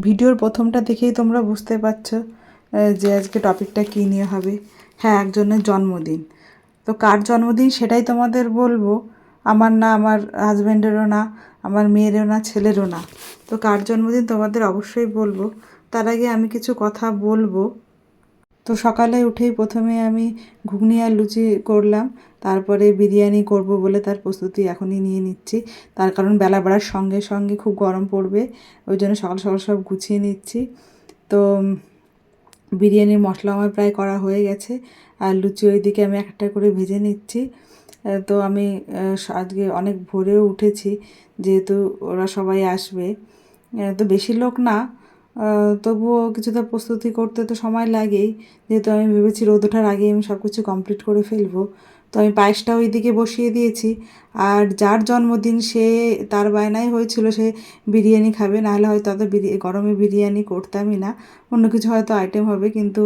ভিডিওর প্রথমটা দেখেই তোমরা বুঝতে পারছো যে আজকে টপিকটা কী নিয়ে হবে। হ্যাঁ, একজনের জন্মদিন। তো কার জন্মদিন সেটাই তোমাদের বলবো। আমার না, আমার হাজব্যান্ডেরও না, আমার মেয়েরও না, ছেলেরও না। তো কার জন্মদিন তোমাদের অবশ্যই বলবো। তার আগে আমি কিছু কথা বলবো। তো সকালে উঠেই প্রথমে আমি ঘুগনি আর লুচি করলাম, তারপরে বিরিয়ানি করব বলে তার প্রস্তুতি এখনই নিয়ে নিচ্ছি। তার কারণ বেলা বাড়ার সঙ্গে সঙ্গে খুব গরম পড়বে, ওই জন্য সকাল সকাল সব গুছিয়ে নিচ্ছি। তো বিরিয়ানির মশলা আমার প্রায় করা হয়ে গেছে, আর লুচি ওইদিকে আমি একটা করে ভেজে নিচ্ছি। তো আমি আজকে অনেক ভোরেও উঠেছি, যেহেতু ওরা সবাই আসবে। তো বেশি লোক না, তবুও কিছুটা প্রস্তুতি করতে তো সময় লাগেই, যেহেতু আমি ভেবেছি রোদ ওঠার আগেই আমি সব কিছু কমপ্লিট করে ফেলবো। তো আমি পায়েসটা ওইদিকে বসিয়ে দিয়েছি। আর যার জন্মদিন সে, তার বায়নাই হয়েছিল সে বিরিয়ানি খাবে, নাহলে হয়তো অত গরমে বিরিয়ানি করতামই না, অন্য কিছু হয়তো আইটেম হবে, কিন্তু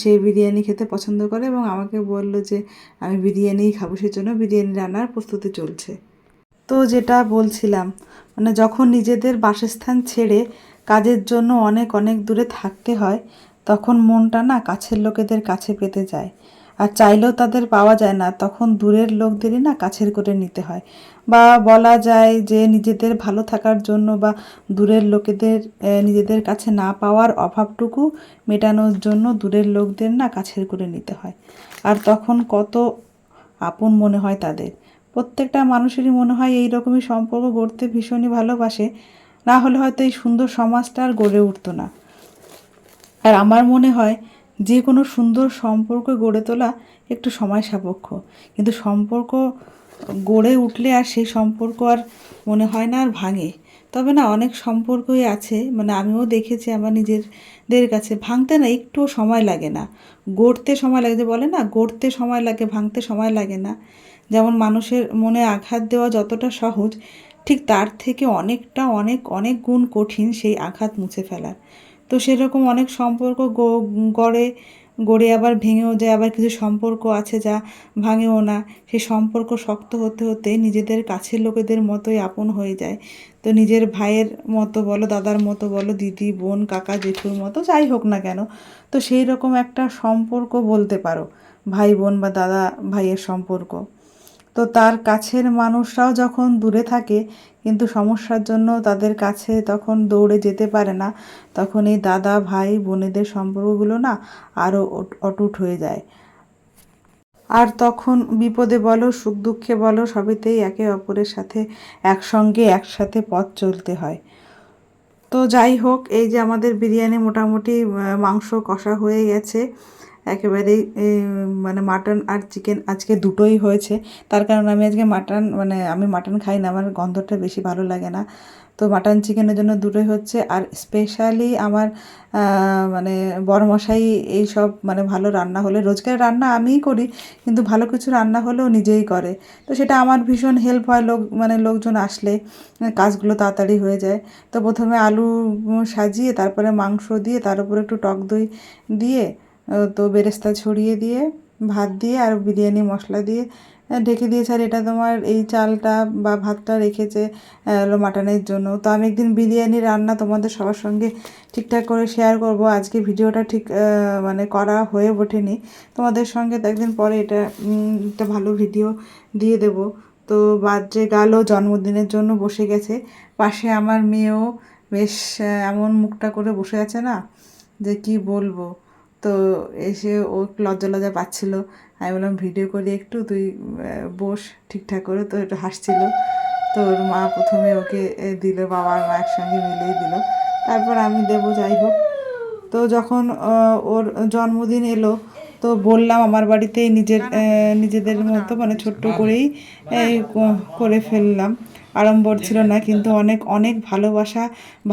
সে বিরিয়ানি খেতে পছন্দ করে এবং আমাকে বলল যে আমি বিরিয়ানিই খাবো, সেজন্য বিরিয়ানি রান্নার প্রস্তুতি চলছে। তো যেটা বলছিলাম, মানে যখন নিজেদের বাসস্থান ছেড়ে কাজের জন্য অনেক অনেক দূরে থাকতে হয়, তখন মনটা না কাছের লোকেদের কাছে পেতে যায়। আর চাইলেও তাদের পাওয়া যায় না, তখন দূরের লোকদেরই না কাছের করে নিতে হয়। বা বলা যায় যে নিজেদের ভালো থাকার জন্য বা দূরের লোকেদের নিজেদের কাছে না পাওয়ার অভাবটুকু মেটানোর জন্য দূরের লোকদের না কাছের করে নিতে হয়। আর তখন কত আপন মনে হয় তাদের। প্রত্যেকটা মানুষেরই মনে হয় এই রকমই সম্পর্ক গড়তে ভীষণই ভালোবাসে, না হলে হয়তো এই সুন্দর সমাজটা আর গড়ে উঠতো না। আর আমার মনে হয় যে কোনো সুন্দর সম্পর্ক গড়ে তোলা একটু সময় সাপেক্ষ, কিন্তু সম্পর্ক গড়ে উঠলে আর সেই সম্পর্ক আর মনে হয় না আর ভাঙে। তবে না, অনেক সম্পর্কই আছে, মানে আমিও দেখেছি আমার নিজেদের কাছে, ভাঙতে না একটুও সময় লাগে না, গড়তে সময় লাগে। যে বলে না, গড়তে সময় লাগে, ভাঙতে সময় লাগে না। যেমন মানুষের মনে আঘাত দেওয়া যতটা সহজ, ঠিক তার থেকে অনেকটা অনেক অনেক গুণ কঠিন সেই আঘাত মুছে ফেলার। তো সেরকম অনেক সম্পর্ক গড়ে গড়ে আবার ভেঙেও যায়, আবার কিছু সম্পর্ক আছে যা ভাঙেও না। সেই সম্পর্ক শক্ত হতে হতে নিজেদের কাছের লোকেদের মতোই আপন হয়ে যায়। তো নিজের ভাইয়ের মতো বলো, দাদার মতো বলো, দিদি, বোন, কাকা, জেঠুর মতো যাই হোক না কেন, তো সেই রকম একটা সম্পর্ক বলতে পারো, ভাই বোন বা দাদা ভাইয়ের সম্পর্ক। তো তার কাছের মানুষরাও যখন দূরে থাকে, কিন্তু সমস্যার জন্য তাদের কাছে তখন দৌড়ে যেতে পারে না, তখন এই দাদা ভাই বোনেদের সম্পর্কগুলো না আরও অটুট হয়ে যায়। আর তখন বিপদে বলো, সুখ দুঃখে বলো, সবেতেই একে অপরের সাথে একসঙ্গে একসাথে পথ চলতে হয়। তো যাই হোক, এই যে আমাদের বিরিয়ানি মোটামুটি মাংস কষা হয়ে গেছে একেবারেই, মানে মাটন আর চিকেন আজকে দুটোই হয়েছে। তার কারণ আমি আজকে মাটন, মানে আমি মাটন খাই না, আমার গন্ধটা বেশি ভালো লাগে না। তো মাটন চিকেনের জন্য দুটোই হচ্ছে। আর স্পেশালি আমার মানে বড়মশাই এই সব মানে ভালো রান্না হলে, রোজকার রান্না আমিই করি, কিন্তু ভালো কিছু রান্না হলেও নিজেই করে। তো সেটা আমার ভীষণ হেল্প হয়, মানে লোকজন আসলে কাজগুলো তাড়াতাড়ি হয়ে যায়। তো প্রথমে আলু সাজিয়ে, তারপরে মাংস দিয়ে, তার উপরে একটু টক দই দিয়ে, তো বেরেস্তা ছড়িয়ে দিয়ে, ভাত দিয়ে আর বিরিয়ানি মশলা দিয়ে ঢেকে দিয়েছে। আর এটা তোমার এই চালটা বা ভাতটা রেখেছে হলো মাটনের জন্য। তো আমি একদিন বিরিয়ানি রান্না তোমাদের সবার সঙ্গে ঠিকঠাক করে শেয়ার করব। আজকে ভিডিওটা ঠিক মানে করা হয়ে ওঠেনি তোমাদের সঙ্গে, তো একদিন পরে এটা একটা ভালো ভিডিও দিয়ে দেব। তো বার্থডে গার্লও জন্মদিনের জন্য বসে গেছে, পাশে আমার মেয়েও বেশ এমন মুখটা করে বসে আছে না, যে কি বলবো। তো এসে ও লজ্জা লজ্জা পাচ্ছিলো, আমি বললাম ভিডিও করি একটু, তুই বস ঠিকঠাক করে। তো একটু হাসছিল। তো ওর মা প্রথমে ওকে দিল, বাবা আর মা একসঙ্গে মিলেই দিল, তারপর আমি দেবো। যাই হোক, তো যখন ওর জন্মদিন এলো, তো বললাম আমার বাড়িতেই নিজেদের মতো মানে ছোট্ট করেই করে ফেললাম। আড়ম্বর ছিল না, কিন্তু অনেক অনেক ভালোবাসা,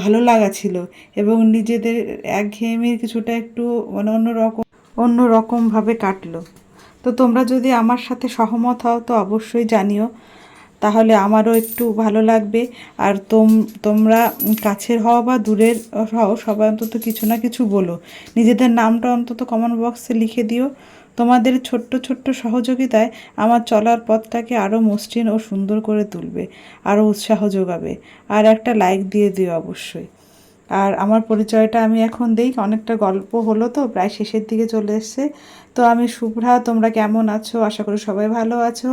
ভালো লাগা ছিল, এবং নিজেদের একঘেয়েমির কিছুটা একটু মানে অন্যরকমভাবে কাটলো। তো তোমরা যদি আমার সাথে সহমত হও তো অবশ্যই জানিও, তাহলে আমারও একটু ভালো লাগবে। আর তোমরা কাছের হও বা দূরের হও, সবাই অন্তত কিছু না কিছু বলো, নিজেদের নামটা অন্তত কমেন্ট বক্সে লিখে দিও। তোমাদের ছোট্ট ছোট্ট সহযোগিতায় আমার চলার পথটাকে আরও মসৃণ ও সুন্দর করে তুলবে, আরও উৎসাহ যোগাবে। আর একটা লাইক দিয়ে দিও অবশ্যই। আর আমার পরিচয়টা আমি এখন দেই, অনেকটা গল্প হলো তো, প্রায় শেষের দিকে চলে এসছে। তো আমি শুভ্রা, তোমরা কেমন আছো? আশা করি সবাই ভালো আছো,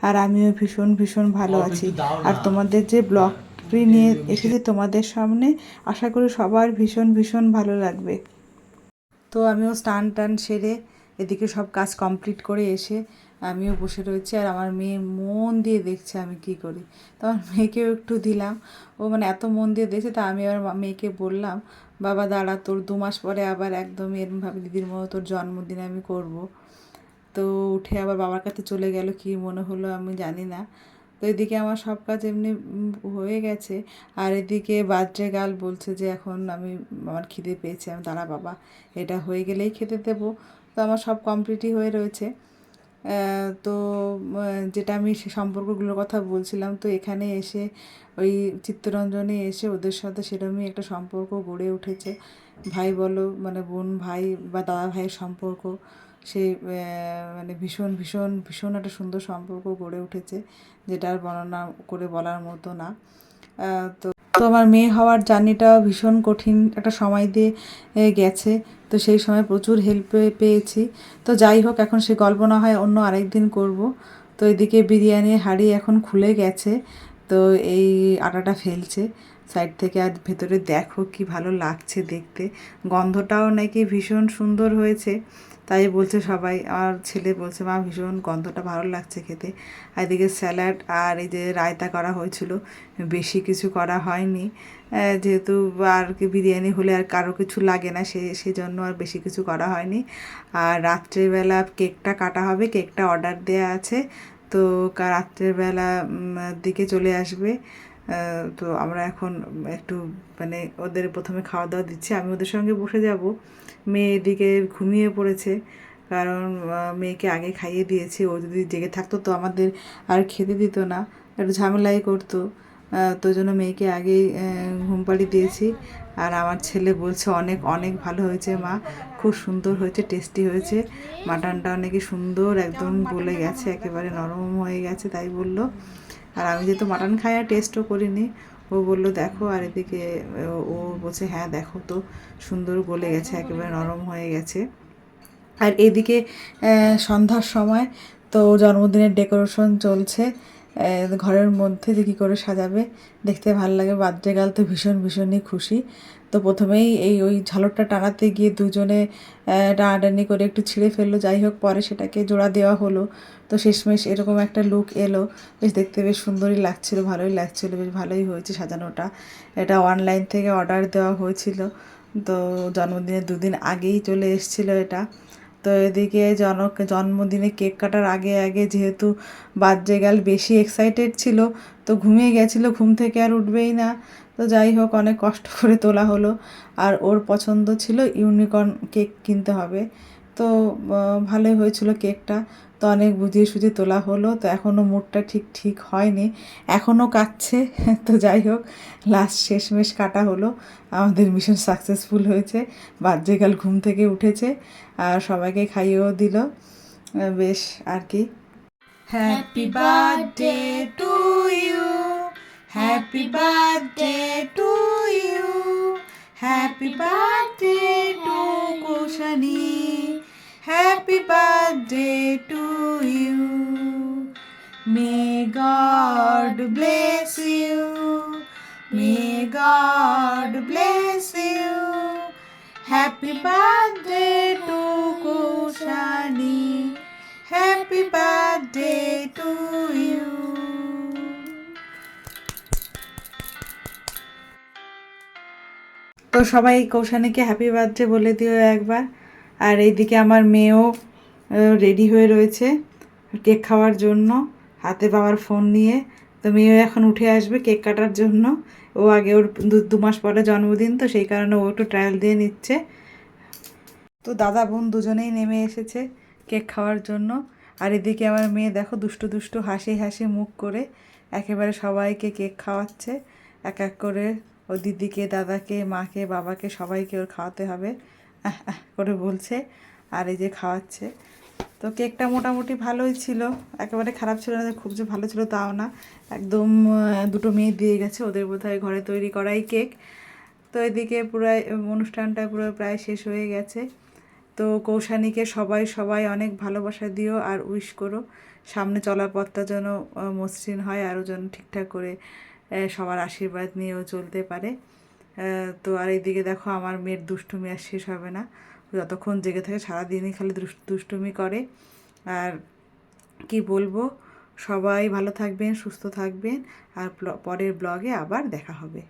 আর আমিও ভীষণ ভীষণ ভালো আছি। আর তোমাদের যে ব্লগটি নিয়ে এসেছি তোমাদের সামনে, আশা করি সবার ভীষণ ভীষণ ভালো লাগবে। তো আমিও স্নান টান সেরে এদিকে সব কাজ কমপ্লিট করে এসে আমিও বসে রয়েছি, আর আমার মেয়ে মন দিয়ে দেখছে আমি কি করি। তো আমার মেয়েকেও একটু দিলাম, ও মানে এত মন দিয়ে দেখছে। তা আমি আবার মেয়েকে বললাম, বাবা দাঁড়া, তোর 2 মাস পরে আবার একদম এরমভাবে দিদির মতো তোর জন্মদিন আমি করব। তো উঠে আবার বাবার কাছে চলে গেল, কি মনে হলো আমি জানি না। তো এদিকে আমার সব কাজ এমনি হয়ে গেছে, আর এদিকে বার্থডে গার্ল বলছে যে এখন আমার খিদে পেয়েছে। আমি দাঁড়া বাবা, এটা হয়ে গেলেই খেতে দেবো। তো আমার সব কমপ্লিটই হয়ে রয়েছে। তো যেটা আমি সে সম্পর্কগুলোর কথা বলছিলাম, তো এখানে এসে ওই চিত্তরঞ্জনে এসে ওদের সাথে সেরকমই একটা সম্পর্ক গড়ে উঠেছে। ভাই বলো, মানে বোন ভাই বা দাদা ভাইয়ের সম্পর্ক, সে মানে ভীষণ ভীষণ ভীষণ একটা সুন্দর সম্পর্ক গড়ে উঠেছে, যেটা আর বর্ণনা করে বলার মতো না। তো তো আমার মেয়ে হওয়ার জার্নিটা ভীষণ কঠিন একটা সময় দিয়ে গেছে। তো সেই সময় প্রচুর হেল্প পেয়েছি। তো যাই হোক, এখন সে গল্প না হয় অন্য আরেকদিন করব। তো এদিকে বিরিয়ানির হাঁড়ি এখন খুলে গেছে, তো এই আটাটা ফেলছে সাইড থেকে। আর ভেতরে দেখো কি ভালো লাগছে দেখতে, গন্ধটাও নাকি ভীষণ সুন্দর হয়েছে। তাই বলছে সবাই, আমার ছেলে বলছে মা ভীষণ গন্ধটা ভালো লাগছে খেতে। আর এদিকে স্যালাড আর এই যে রায়তা করা হয়েছিল, বেশি কিছু করা হয়নি, যেহেতু আর কি বিরিয়ানি হলে আর কারো কিছু লাগে না, সেজন্য আর বেশি কিছু করা হয়নি। আর রাত্রেবেলা কেকটা কাটা হবে, কেকটা অর্ডার দেওয়া আছে। তো রাত্রেবেলা দিকে চলে আসবে। তো আমরা এখন একটু মানে ওদের প্রথমে খাওয়া দাওয়া দিচ্ছি, আমি ওদের সঙ্গে বসে যাব। মেয়ে এদিকে ঘুমিয়ে পড়েছে, কারণ মেয়েকে আগে খাইয়ে দিয়েছি। ও যদি জেগে থাকতো তো আমাদের আর খেতে দিত না, একটু ঝামেলাই করতো। তো জন্য মেয়েকে আগেই ঘুম পাড়িয়ে দিয়েছি। আর আমার ছেলে বলছে অনেক অনেক ভালো হয়েছে মা, খুব সুন্দর হয়েছে, টেস্টি হয়েছে, মাটনটা অনেকই সুন্দর, একদম গলে গেছে, একেবারে নরম হয়ে গেছে তাই বললো। আর আমি যেহেতু মাটন খাই আর টেস্টও করিনি, ও বললো দেখো। আর এদিকে ও বলছে হ্যাঁ দেখো তো, সুন্দর গলে গেছে, একেবারে নরম হয়ে গেছে। আর এদিকে সন্ধ্যার সময় তো জন্মদিনের ডেকোরেশন চলছে, ঘরের মধ্যে যে কী করে সাজাবে, দেখতে ভালো লাগে। বার্থডে গার্ল তো ভীষণ ভীষণই খুশি। তো প্রথমেই ওই ঝালরটা টানাতে গিয়ে দুজনে টানাটানি করে একটু ছিঁড়ে ফেললো, যাই হোক পরে সেটাকে জোড়া দেওয়া হলো। তো শেষমেশ এরকম একটা লুক এলো, বেশ দেখতে বেশ সুন্দরই লাগছিলো, ভালোই লাগছিলো, বেশ ভালোই হয়েছে সাজানোটা। এটা অনলাইন থেকে অর্ডার দেওয়া হয়েছিল, তো জন্মদিনের 2 দিন আগেই চলে এসেছিলো এটা। তো এদিকে জন্মদিনে কেক কাটার আগে আগে যেহেতু বার্থডে গার্ল বেশি এক্সাইটেড ছিল, তো ঘুমিয়ে গেছিলো, ঘুম থেকে আর উঠবেই না। তো যাই হোক, অনেক কষ্ট করে তোলা হলো। আর ওর পছন্দ ছিল ইউনিকর্ন কেক কিনতে হবে। তো ভালোই হয়েছিল কেকটা। তো অনেক বুঝিয়ে সুঝিয়ে তোলা হলো। তো এখনও মুডটা ঠিক ঠিক হয়নি, এখনও কাটছে। তো যাই হোক, লাস্ট শেষমেশ কাটা হলো, আমাদের মিশন সাকসেসফুল হয়েছে। বার্থডে গার্ল ঘুম থেকে উঠেছে আর সবাইকে খাইয়েও দিল, বেশ আর কি। Happy birthday to you, happy birthday to you, happy birthday to Kushani, happy birthday to you, may God bless you, may God bless you, happy birthday to Kushani, happy birthday to you. তো সবাই কৌশানীকে হ্যাপি বার্থডে বলে দিও একবার। আর এইদিকে আমার মেয়েও ready হয়ে রয়েছে কেক খাওয়ার জন্য, হাতে বাবার ফোন নিয়ে। তো মেয়েও এখন উঠে আসবে কেক কাটার জন্য। ও আগে ওর 2 মাস পরে জন্মদিন, তো সেই কারণে ও একটু ট্রায়াল দিয়ে নিচ্ছে। তো দাদা বোন দুজনেই নেমে এসেছে কেক খাওয়ার জন্য। আর এদিকে আমার মেয়ে দেখো দুষ্টু দুষ্টু হাসি হাসি মুখ করে একেবারে সবাইকে কেক খাওয়াচ্ছে, এক এক করে ও দিদিকে, দাদাকে, মাকে, বাবাকে, সবাইকে ওর খাওয়াতে হবে করে বলছে। আর এই যে খাওয়াচ্ছে। তো কেকটা মোটামুটি ভালোই ছিল, একেবারে খারাপ ছিল না, খুব যে ভালো ছিল তাও না, একদম 2টো মেয়ে দিয়ে গেছে, ওদের বোধহয় ঘরে তৈরি করাই কেক। তো তো এদিকে পুরো অনুষ্ঠানটা পুরো প্রায় শেষ হয়ে গেছে। তো কৌশানীকে সবাই অনেক ভালোবাসা দিও আর উইশ করো, সামনে চলার পথটা যেন মসৃণ হয়, আরও যেন ঠিকঠাক করে সবার আশীর্বাদ নিয়েও চলতে পারে। তো আর এইদিকে দেখো আমার মেয়ের দুষ্টুমি আর শেষ হবে না, যতক্ষণ জেগে থাকে সারাদিনই খালি দুষ্টুমি করে। আর কি বলবো, সবাই ভালো থাকবেন, সুস্থ থাকবেন, আর পরের ব্লগে আবার দেখা হবে।